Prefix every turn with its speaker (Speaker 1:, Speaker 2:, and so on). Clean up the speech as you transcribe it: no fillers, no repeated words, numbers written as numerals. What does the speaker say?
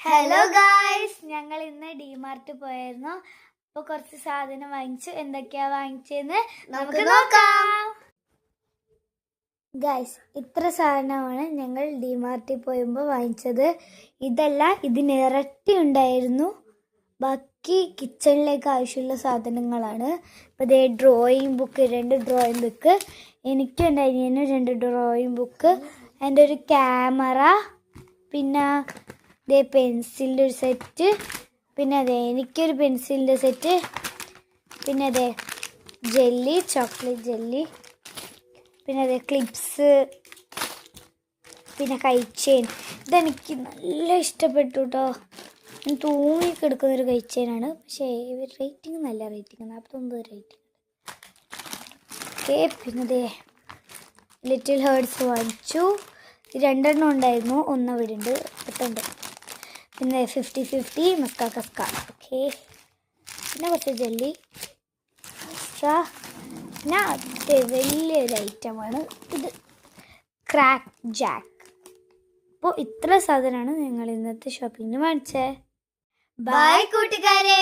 Speaker 1: Hello guys, ഞങ്ങൾ ഇന്ന് ഡിമാർട്ട് പോയായിരുന്നു. അപ്പോൾ കുറച്ച് സാധനം വാങ്ങിച്ചു. എന്തൊക്കെയാ വാങ്ങിച്ചതെന്ന് നമുക്ക് നോക്കാം. ഗായ്സ്, ഇത്ര സാധനമാണ് ഞങ്ങൾ ഡിമാർട്ടിൽ പോയപ്പോൾ വാങ്ങിച്ചത്. ഇതല്ല, ഇതിനിരട്ടി ഉണ്ടായിരുന്നു. ബാക്കി കിച്ചണിലേക്ക് ആവശ്യമുള്ള സാധനങ്ങളാണ്. അപ്പോൾ ഇതേ ഡ്രോയിങ് ബുക്ക്, 2 ഡ്രോയിങ് ബുക്ക്. എനിക്കും എൻ്റെ അനിയനും 2 ഡ്രോയിങ് ബുക്ക്, എൻ്റെ ഒരു ക്യാമറ, പിന്നെ ഇതേ പെൻസിലിൻ്റെ ഒരു സെറ്റ്, പിന്നെ അതെ എനിക്കൊരു പെൻസിലിൻ്റെ സെറ്റ്, പിന്നെ അതെ ജെല്ലി, ചോക്ലേറ്റ് ജെല്ലി, പിന്നെ അതെ ക്ലിപ്സ്, പിന്നെ കൈച്ചെയിൻ. ഇതെനിക്ക് നല്ല ഇഷ്ടപ്പെട്ടു കേട്ടോ. തൂങ്ങിക്കെടുക്കുന്നൊരു കൈച്ചെയിനാണ്. പക്ഷേ റേറ്റിംഗ് നല്ല റേറ്റിംഗ്, 49 റേറ്റിംഗ്. ഓക്കെ, പിന്നെ അതെ ലിറ്റിൽ ഹേർട്സ് വാങ്ങിച്ചു. 2 എണ്ണം ഉണ്ടായിരുന്നു, 1 അവിടെ ഉണ്ട്, 8 പിന്നെ 50-50 മസ്ക കസ്ക. ഓക്കെ, പിന്നെ കുറച്ച് ജെല്ലി എക്സ്ട്രാ. പിന്നെ അത് വലിയൊരു ഐറ്റമാണ് ഇത്, ക്രാക്ക് ജാക്ക്. അപ്പോൾ ഇത്ര സാധനമാണ് ഞങ്ങൾ ഇന്നത്തെ ഷോപ്പിങ്ങിന് വാങ്ങിച്ചത്. ബൈ കൂട്ടുകാരെ.